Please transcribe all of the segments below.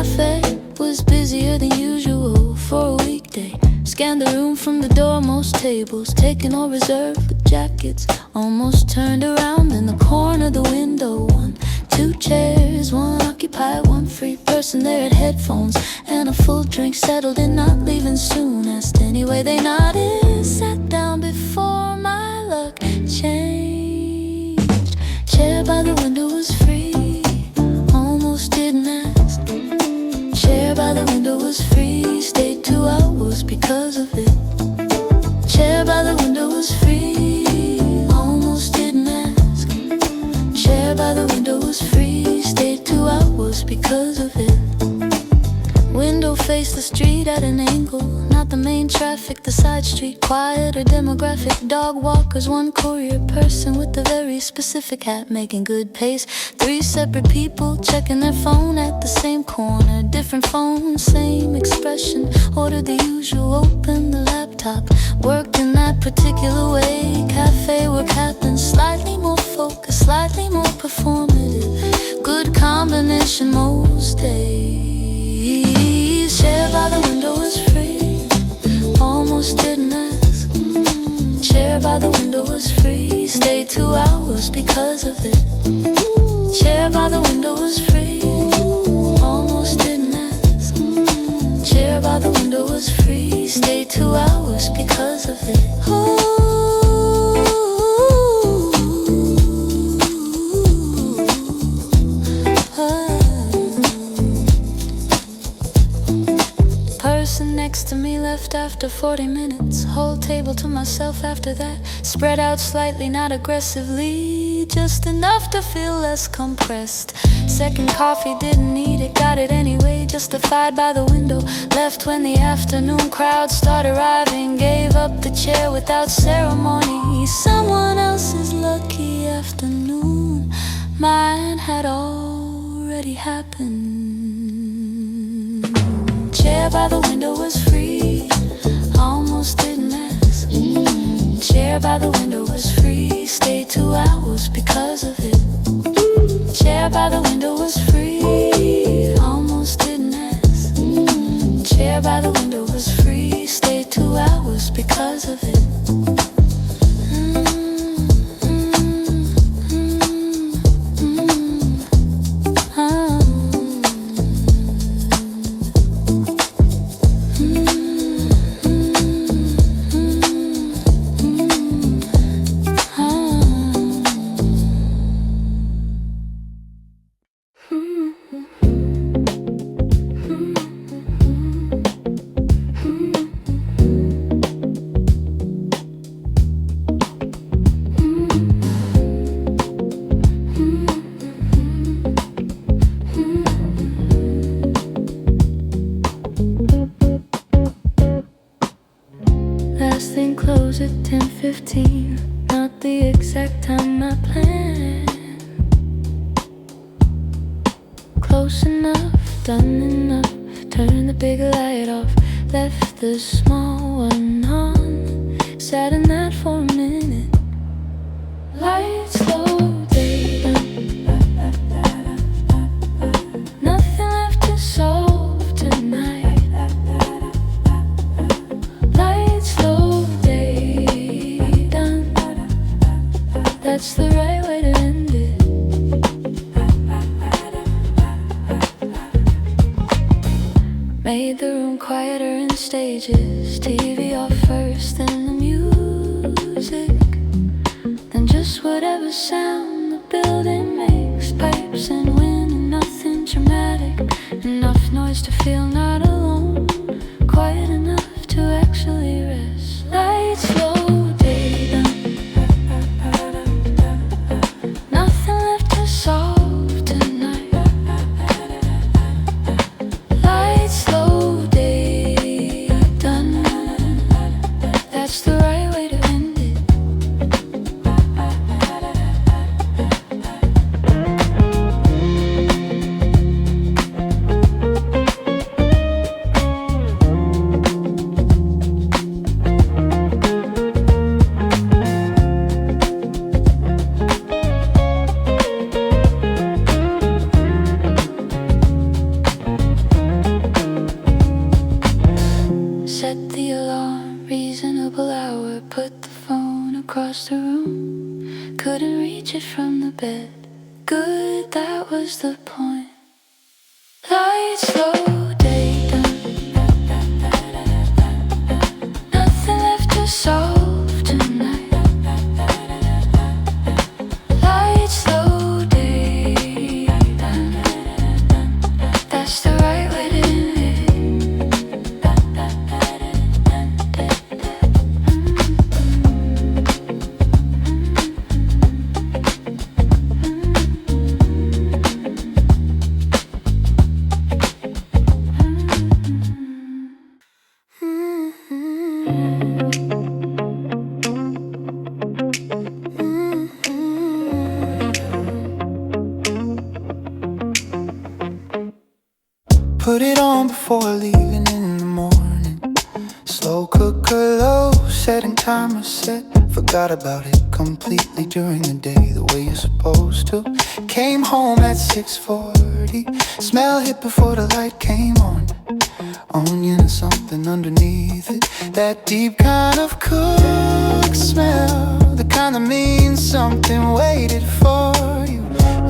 cafe was busier than usual for a weekday. Scanned the room from the door, most tables taken or reserved with jackets almost turned around. In the corner of the window, two chairs, one occupied, one free person there had headphones and a full drink, settled in, not leaving soon. Asked anyway, they nodded, sat down before my luck changed. Chair by the window was free, almost didn't ask. Chair by the window was free, stayed 2 hours because of it. Chair by the window was free, almost didn't ask. Chair by the window was free, stayed 2 hours because of it. Window faced the street at an angle, not the main traffic, the side street, quiet or demographic. Dog walkers, one courier person with a very specific hat, making good pace. 3 separate people checking their phone at the same corner, different phones, same expression. Ordered the usual, opened the laptop, worked in that particular way. Cafe where captains, slightly more focused, slightly more performative. Good combination most days. Chair by the window was free, almost didn't ask. Chair by the window was free, stayed 2 hours because of it. Chair by the window was free, almost didn't ask. Chair by the window was free, stayed 2 hours because of it. Next to me left after 40 minutes. Whole table to myself after that. Spread out slightly, not aggressively, just enough to feel less compressed. Second coffee, didn't need it, got it anyway, justified by the window. Left when the afternoon crowd started arriving. Gave up the chair without ceremony. Someone else's lucky afternoon, mine had already happened. Chair by the window was free, almost didn't ask. Chair by the window was free, stayed 2 hours because of it. Chair by the window was free, almost didn't ask. Chair by the window was free, stayed 2 hours because of it. Close at 10:15, not the exact time I planned. Close enough, done enough, turn the big light off, left the small one on. Sat in that for a minute. Lights low, day done. Nothing left to solve tonight. Lights low, day done. That's the right way to end it. Made the room quieter in stages. TV off first, then the music, then just whatever sound the building makes. Pipes and wind and nothing dramatic. Enough noise to feel not alone. Quiet enough to actually rest. Lights low, day done. Nothing left to solve tonight. Lights low, day done. That's the right way to end it. across the room, couldn't reach it from the bed. Good, that was the point. Lights slow, day done. Nothing left to solve tonight. Lights slow, day done. That's the right way to end it. Put it on before leaving in the morning. Slow cooker low, setting timer set. Forgot about it completely during the day, the way you're supposed to. Came home at 6:40. Smell hit before the light came on. Onion and something underneath it. That deep kind of cook smell, the kind that means something waited for you.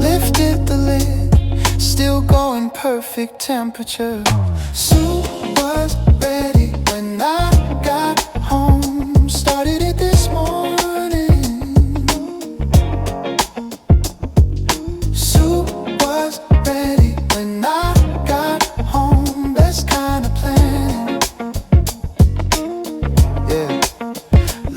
Lifted the lid, still going perfect temperature. Soup was ready when I got home. Started it this morning. Soup was ready when I got home. Best kind of planning. Yeah.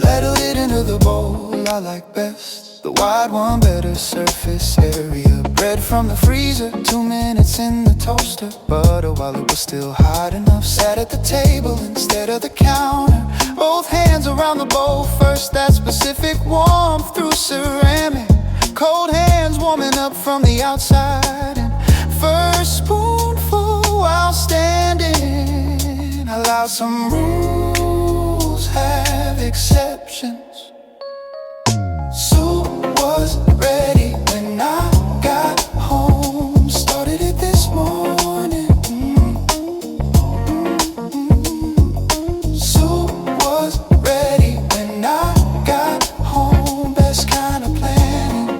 Ladled it into the bowl I like best. The wide one, better surface area. Bread from the freezer, 2 minutes in the toaster. Butter while it was still hot enough. Sat at the table instead of the counter. Both hands around the bowl first. That specific warmth through ceramic. Cold hands warming up from the outside. And first spoonful while standing. Allow some rules, have exceptions. Soup was ready when I got home. Started it this morning. Soup was ready when I got home. Best kind of planning.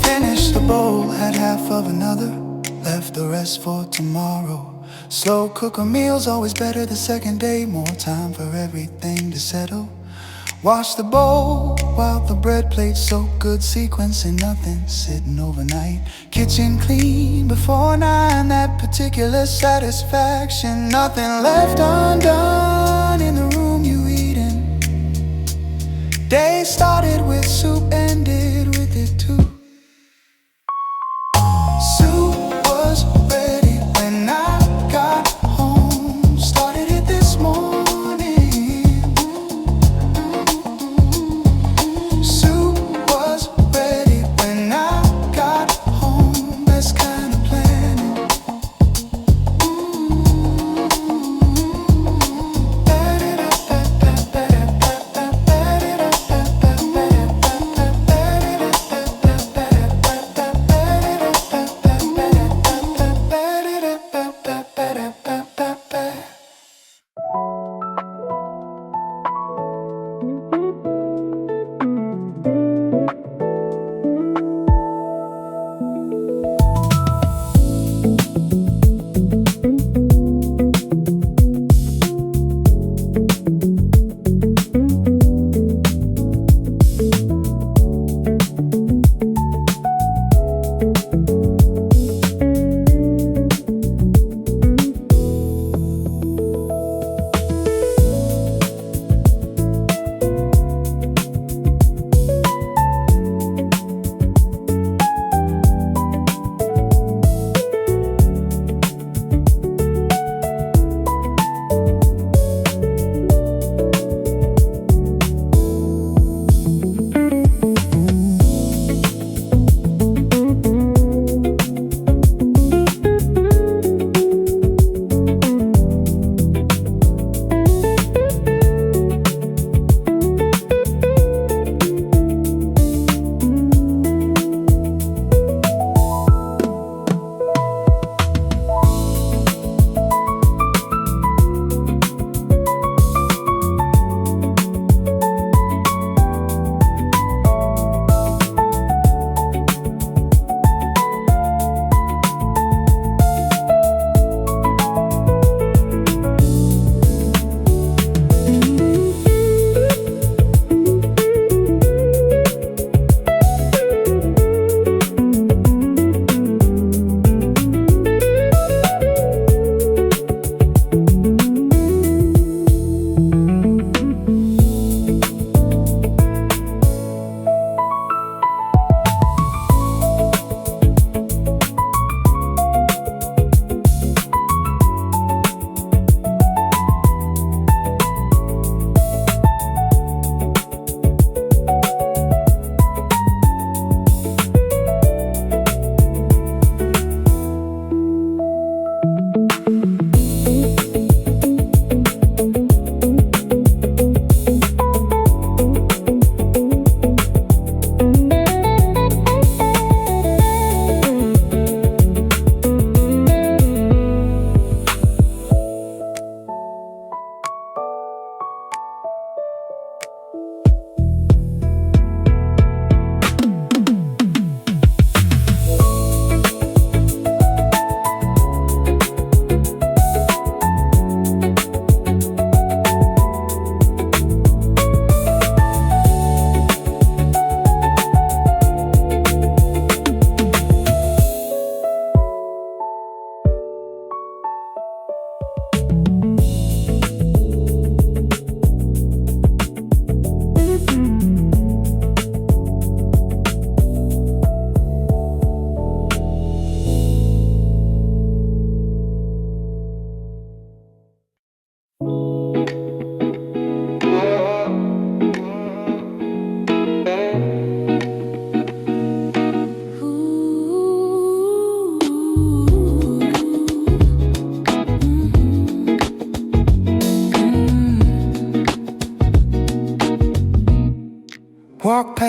Finished the bowl, had half of another. Left the rest for tomorrow. Slow cooker meals always better the second day. More time for everything to settle. Wash the bowl while the bread plate's so good. Sequencing nothing, sitting overnight. Kitchen clean before 9. That particular satisfaction. Nothing left undone in the room you eat in. Day started with soup, ended with it too. Soup was ready when I got home. Started it this morning. Soup was ready when I got home. Best kind of planning.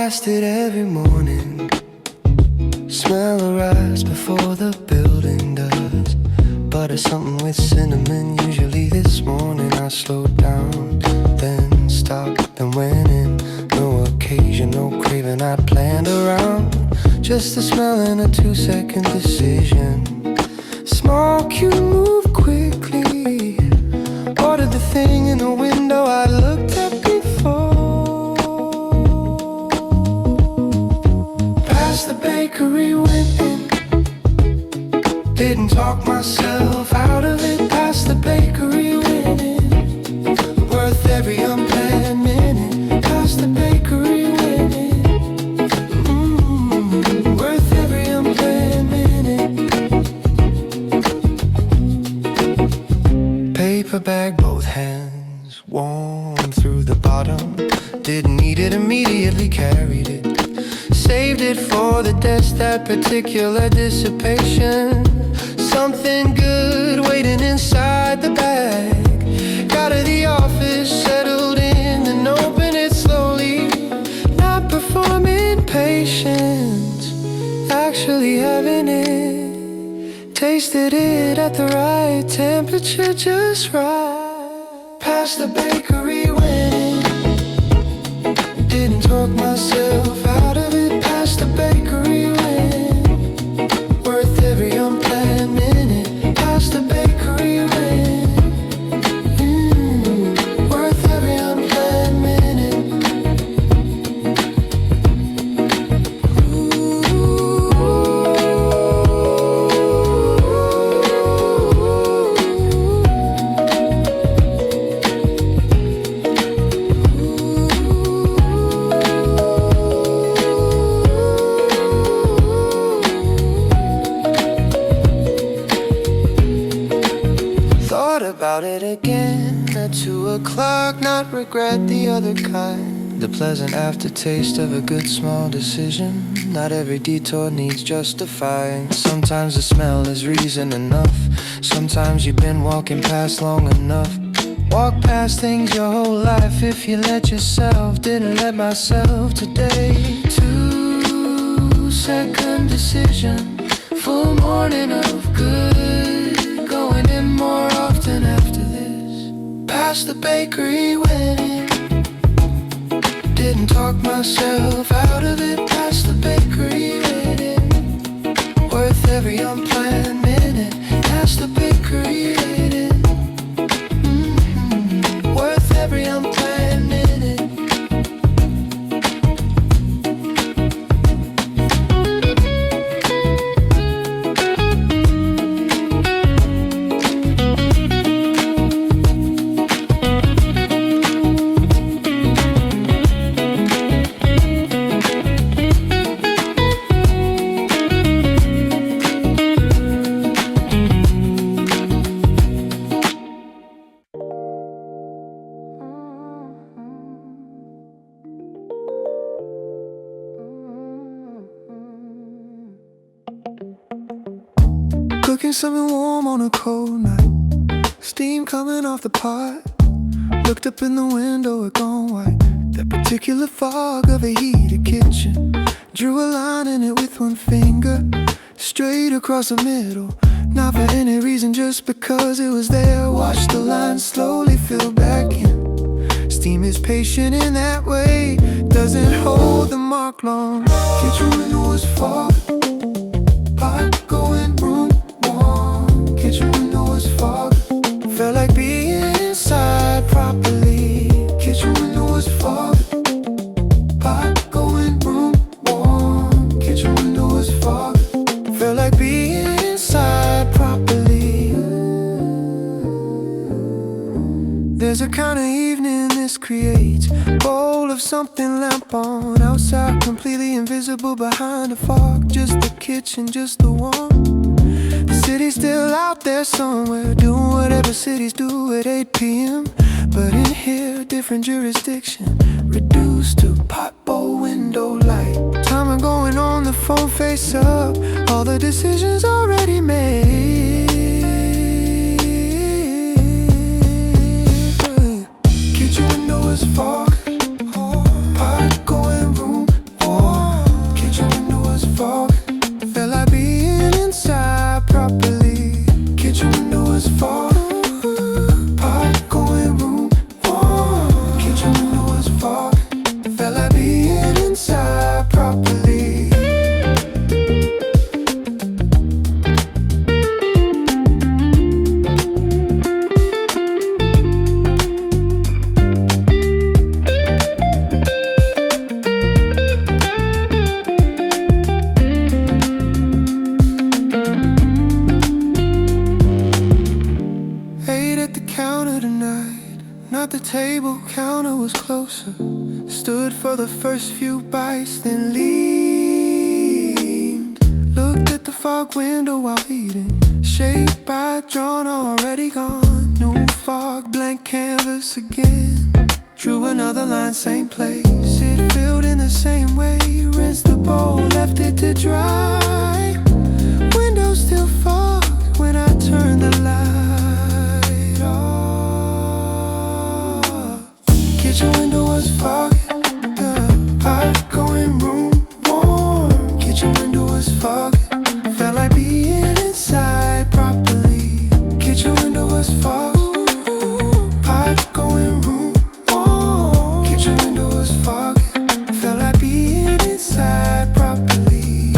blasted every morning. Smell a rise before the building does. Butter something with cinnamon. Usually this morning I slowed down, then stopped, then went in. No occasion, no craving I'd planned around. Just the smell and a 2-second decision. Small cue, move quickly. Ordered the thing in the window I looked at before. Past the bakery, went in. Didn't talk myself out of it. Past the bakery, went in. Worth every unplanned minute. Past the bakery, went in. Worth every unplanned minute. Paper bag, both hands, warm through the bottom. Didn't need it, immediately carried it. Saved it for the desk, that particular dissipation. Something good waiting inside the bag. Got to the office, settled in, and opened it slowly. Not performing patience, actually having it. Tasted it at the right temperature, just right. Past the bakery, went in. Didn't talk myself out of it. Past the bakery, went in. Worth every unplanned minute. Past the bakery, went in. Worth every unplanned minute. About it again at 2 o'clock, not regret the other kind. The pleasant aftertaste of a good small decision. Not every detour needs justifying. Sometimes the smell is reason enough. Sometimes you've been walking past long enough. Walk past things your whole life if you let yourself. Didn't let myself today. 2-second decision. Full morning of good. Going in more often after this. Past the bakery, went in. Didn't talk myself out of it. Past the bakery, went in. Worth every unplanned minute. Past the bakery, went in. Worth every unplanned minute. Cooking something warm on a cold night. Steam coming off the pot. Looked up in the window, it gone white. That particular fog of a heated kitchen. Drew a line in it with one finger, straight across the middle. Not for any reason, just because it was there. Watch the line slowly fill back in. Steam is patient in that way. Doesn't hold the mark long. Kitchen window was fog. Pot going room warm. Kitchen window was fog. Felt like being inside properly. Kitchen window was fog. Pot going room warm. Kitchen window was fog. Felt like being inside properly. There's a kind of evening this creates. Bowl of something, lamp on. Outside completely invisible behind the fog. Just the kitchen, just the warmth. The city's still out there somewhere, doing whatever cities do at 8 p.m. But in here, different jurisdiction, reduced to pot bowl window light. Timer going on the phone, face up. All the decisions already made. Kitchen window is fog. Pot going room the counter tonight. Not the table, counter was closer. Stood for the first few bites, then leaned. Looked at the fog window while eating. Shape I'd drawn already gone. New fog, blank canvas again. Drew another line, same place. It filled in the same way. Rinsed the bowl, left it to dry. Window still fog when I turned the light off. Kitchen window was foggy, hot going room warm. Kitchen window was foggy, felt like being inside properly. Kitchen window was foggy, hot going room warm. Kitchen window was foggy, felt like being inside properly.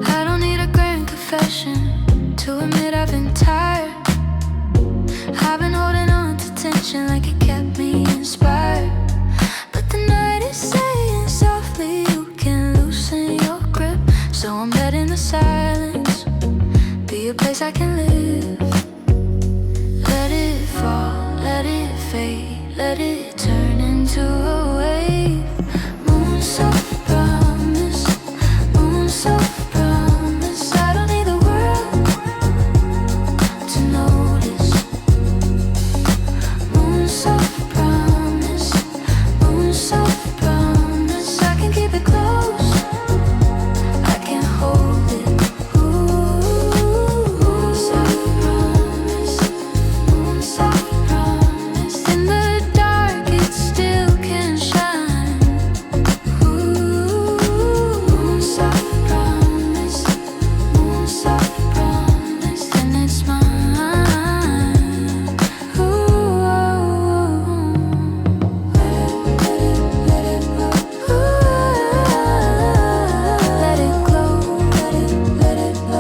I don't need a grand confession to admit I've been tired. I've been holding on to tension like it kept me inspired. But the night is saying softly you can loosen your grip. So I'm letting the silence be a place I can live. Let it fall, let it fade, let it turn into a wave. Moon soft promise, moon soft promise. I don't need the world to notice. Moon soft promise, moon soft promise. I can keep it close, I can hold it. Moon soft promise, moon soft promise. In the dark it still can shine. Moon soft promise, moon soft promise. And it's mine. Let it glow, let it glow,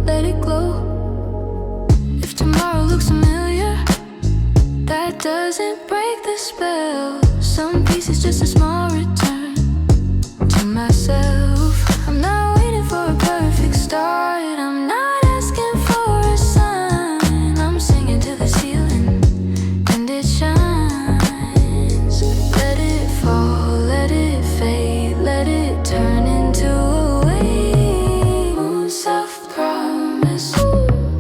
let it glow. If tomorrow looks familiar, that doesn't break the spell. Some pieces just a small return to myself. I'm not waiting for a perfect start. I'm not asking for a sign. I'm singing to the ceiling and it shines. Let it fall, let it fade, let it turn into a wave. Moon soft promise,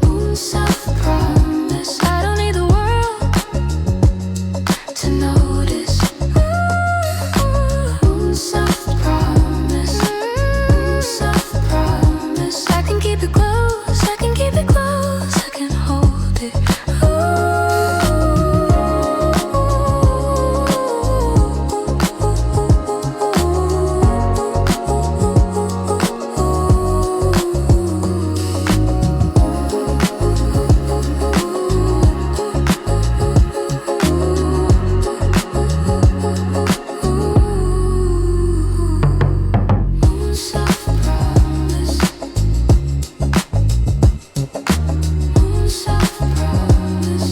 moon soft promise. I don't need the world to notice. Moon soft promise, moon soft promise. I can keep it close, I can keep it close, I can hold it. Moon soft promise, moon soft promise,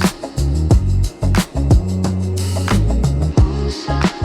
moon soft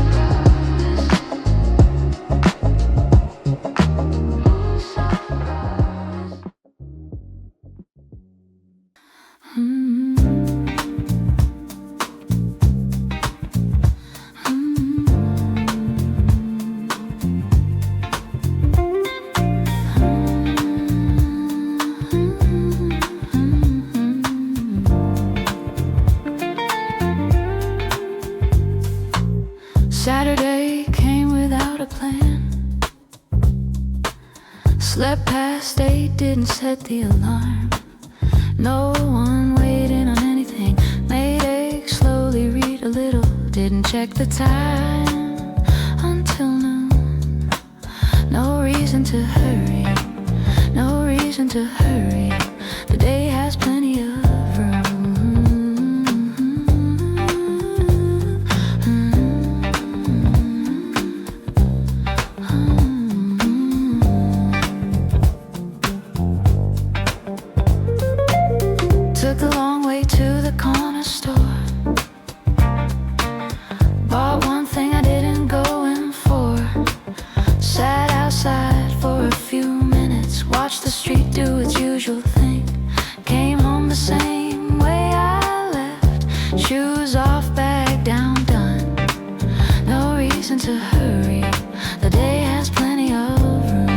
Saturday came without a plan. Slept past 8, didn't set the alarm. No one waiting on anything. Made eggs, slowly read a little. Didn't check the time until noon. No reason to hurry, no reason reason to hurry. The day has plenty of room. Took the long way to the corner store. Bought one thing I didn't go in for. Sat outside for a few minutes. Watched the street do its usual thing. Came home the same way I left. Shoes off, bag down, done. No reason to hurry. The day has plenty of room.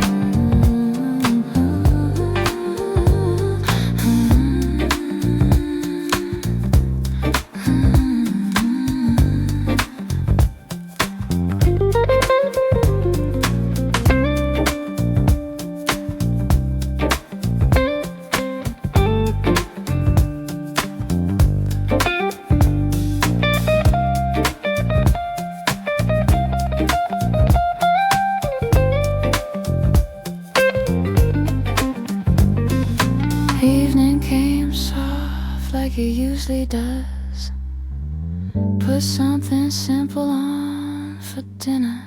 Evening came soft like it usually does. Put something simple on for dinner.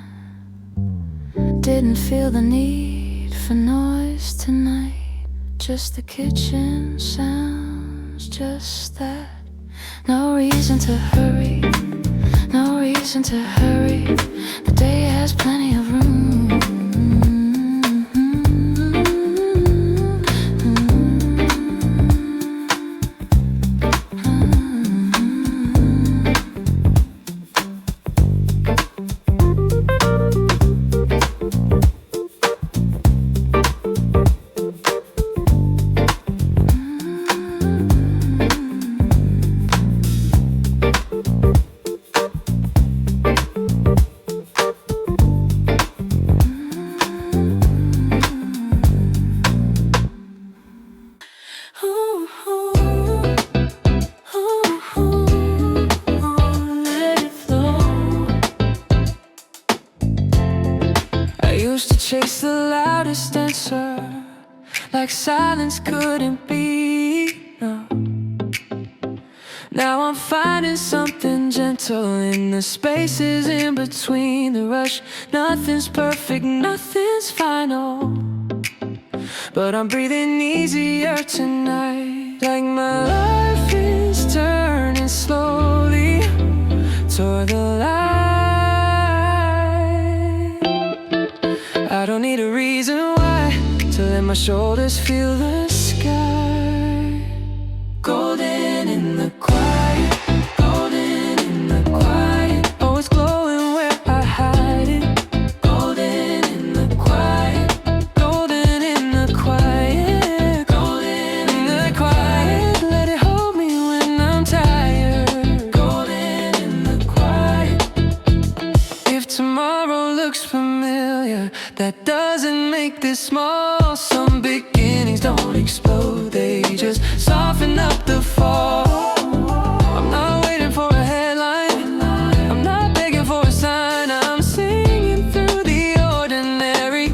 Didn't feel the need for noise tonight. Just the kitchen sounds, just that. No reason to hurry, no reason to hurry. The day has plenty of room. Chase the loudest answer, like silence couldn't be, no. Now I'm finding something gentle in the spaces in between the rush. Nothing's perfect, nothing's final, but I'm breathing easier tonight. Like my life is turning slowly toward the light. I don't need a reason why to let my shoulders feel the sky. Golden in the quiet, golden in the quiet. Oh, it's glowing where I hide it. Golden in the quiet, golden in the quiet, golden in the quiet. Let it hold me when I'm tired. Golden in the quiet. If tomorrow looks familiar, that doesn't make this small. Some beginnings don't explode, they just soften up the fall. I'm not waiting for a headline, I'm not begging for a sign. I'm singing through the ordinary,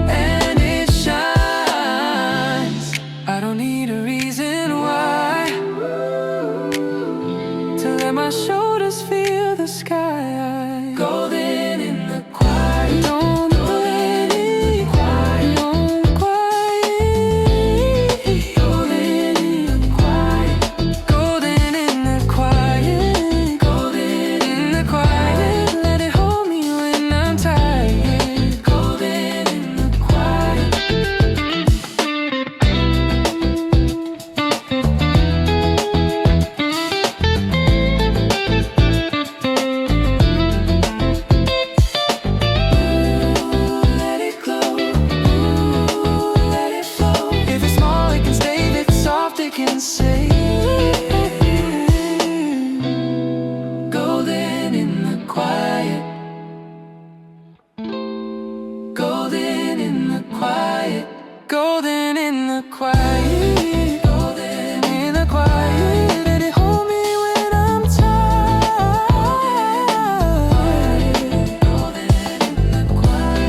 and it shines. I don't need a reason why to let my shoulders feel the sky. Golden in the quiet. Don't can say golden in the quiet, golden in the quiet, golden in the quiet, golden in the quiet. Let it hold me when I'm tired. Golden in the quiet.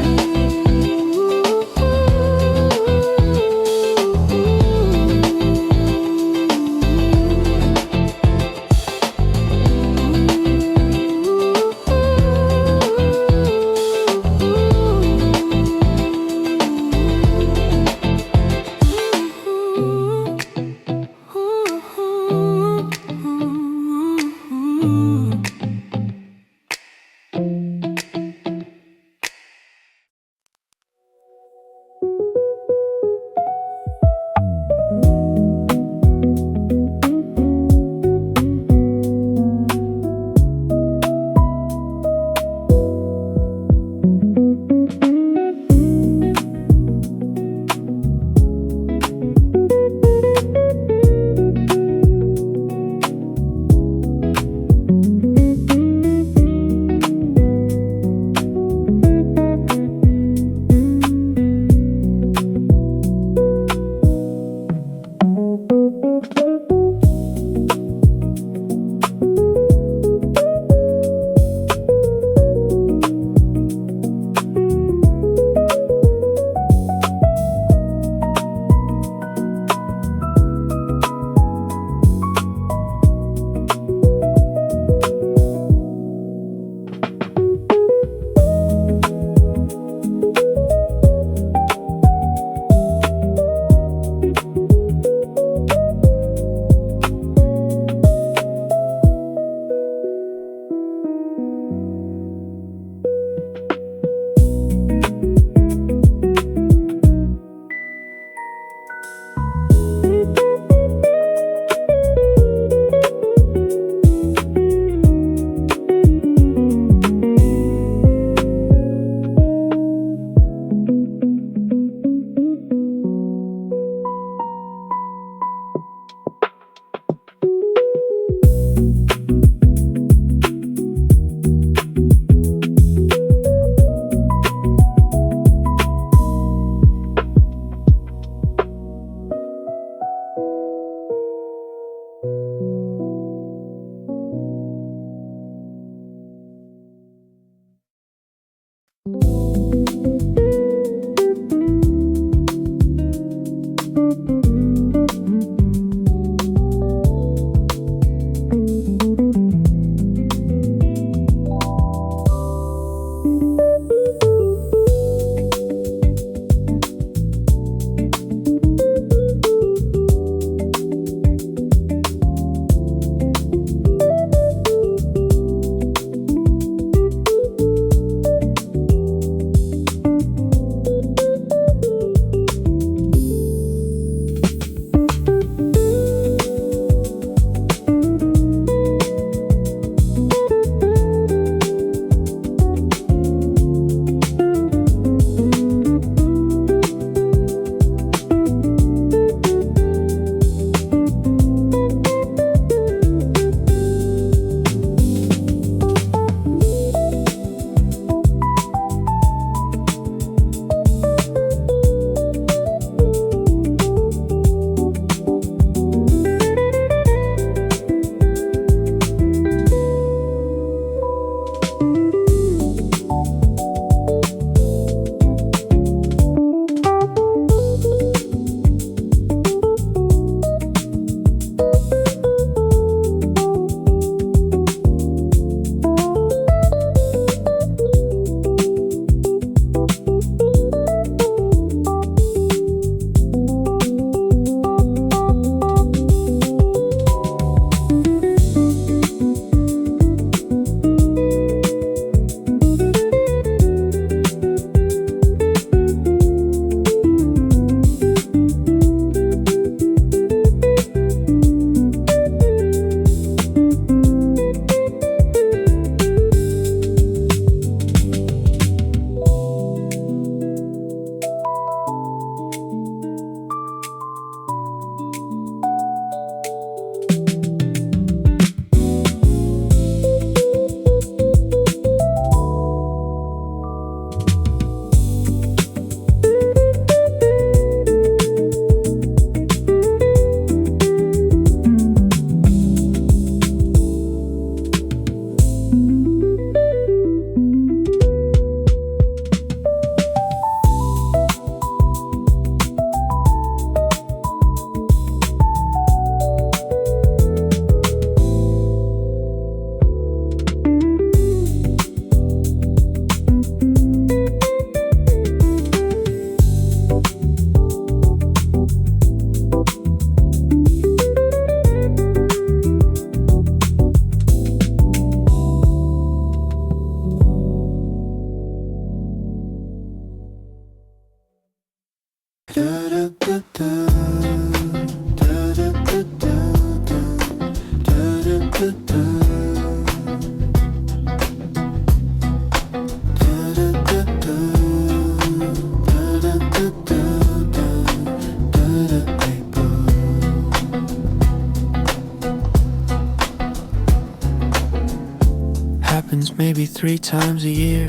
maybe 3 times a year.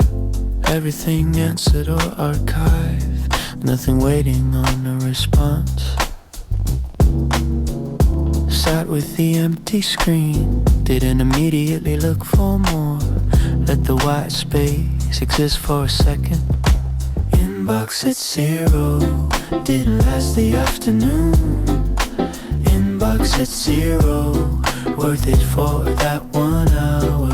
Everything answered or archived, nothing waiting on a response. Sat with the empty screen, didn't immediately look for more. Let the white space exist for a second. Inbox at 0, didn't last the afternoon. Inbox at 0, worth it for that 1 hour.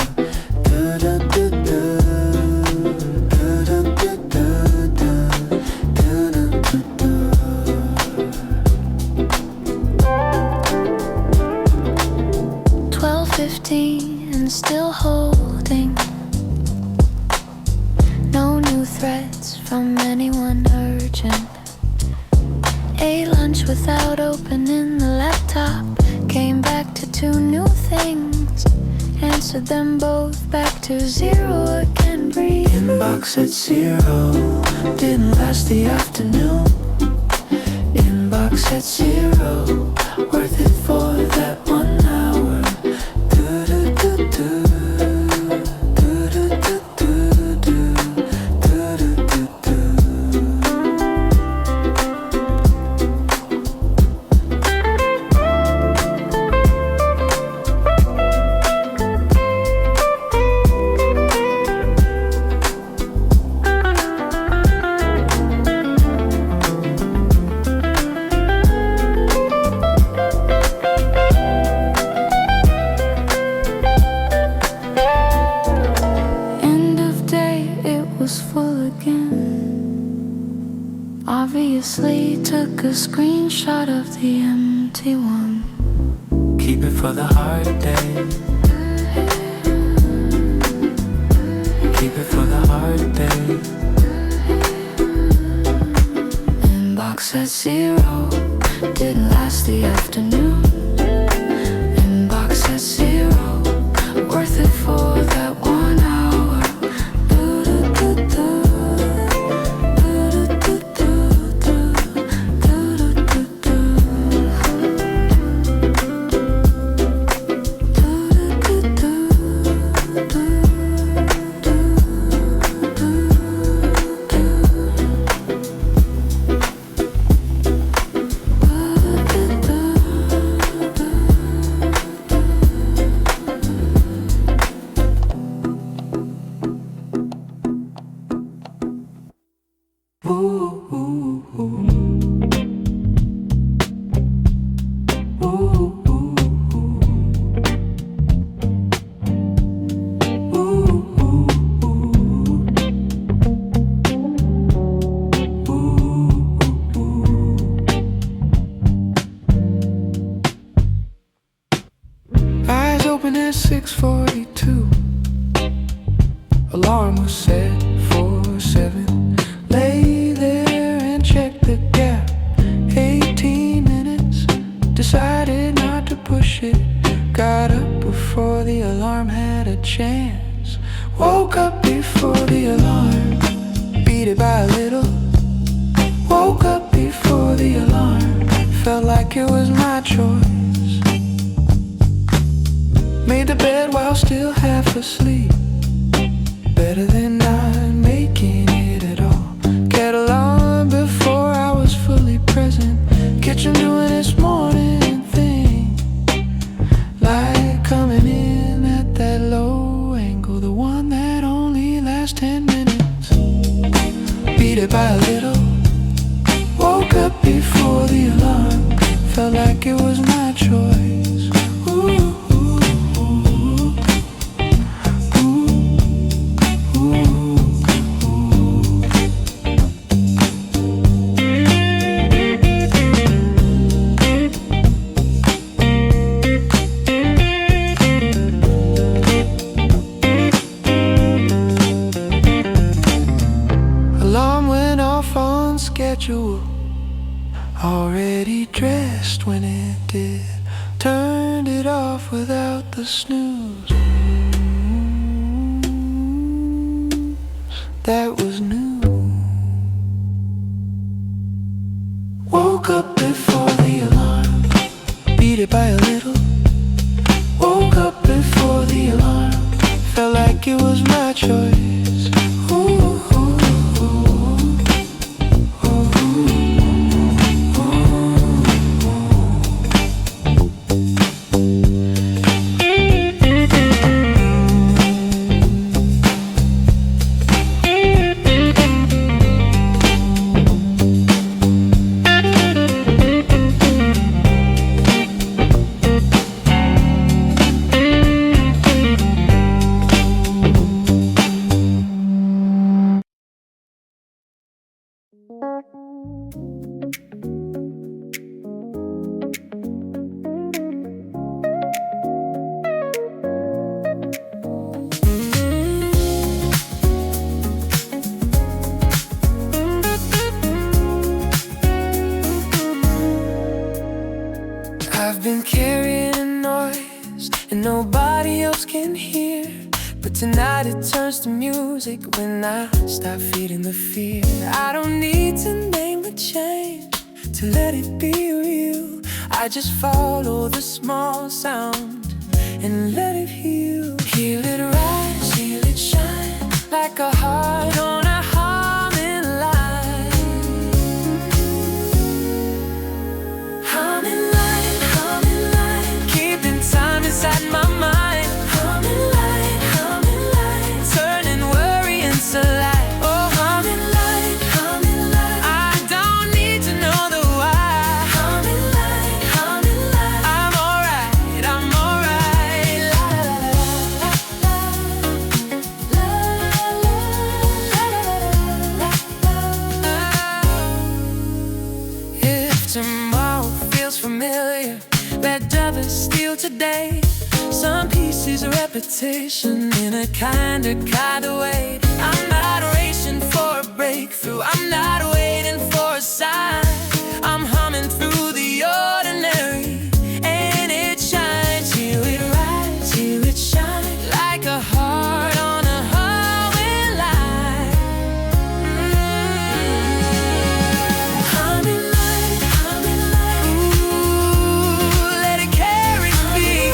12:15 and still holding. No new threats from anyone urgent. Ate lunch without opening the laptop. Came back to 2 new things. Answered them both back to 0 again. Breathe. Inbox at 0, didn't last the afternoon. Inbox at 0, worth it for that 1 hour. 'Was full again. Obviously took a screenshot of the empty one. Keep it for the hard day. Keep it for the hard day. Inbox at 0, didn't last the afternoon. Inbox at 0, worth it for that 1 hour. Eyes open at 6:42. Alarm was set for 7. Lay there and check the gap. 18 minutes. Decided not to push it. Got up before the alarm had a chance. Woke up before the alarm. Beat it by a little. Woke up before the alarm. Felt like it was my choice. Made the bed while still half asleep. Better than not making it at all. Kettle on before I was fully present. Kitchen doing its morning thing. Light coming in at that low angle. The one that only lasts 10 minutes. Beat it by a little. Woke up before the alarm. Felt like it was my choice. Ooh. Already dressed when it did. Turned it off without the snooze. That was new. Woke up before the alarm. Beat it by a little. Woke up before the alarm. Felt like like it was my choice. Ooh, ooh, ooh, I've been carrying a noise and nobody else can hear, but tonight it turns to music when I start feeding the fear. I don't need to name the change to let it be real. I just follow the small sound and let it heal. Heal it rise, heal it shine, like a heart on a humming line. Humming line, keeping time inside my mind. Humming line, turning worry into light. Oh, humming line, I don't need to know the why. Humming line, I'm alright, I'm alright. If tomorrow feels familiar, let others steal today. Some pieces of repetition in a kind of way. I'm not racing for a breakthrough, I'm not waiting for a sign. I'm humming through the ordinary, and it shines. Hear it rise, hear it shine, like a heart on a humming line. Humming line, ooh, let it carry me.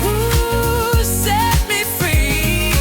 Ooh, set me free.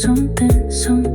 something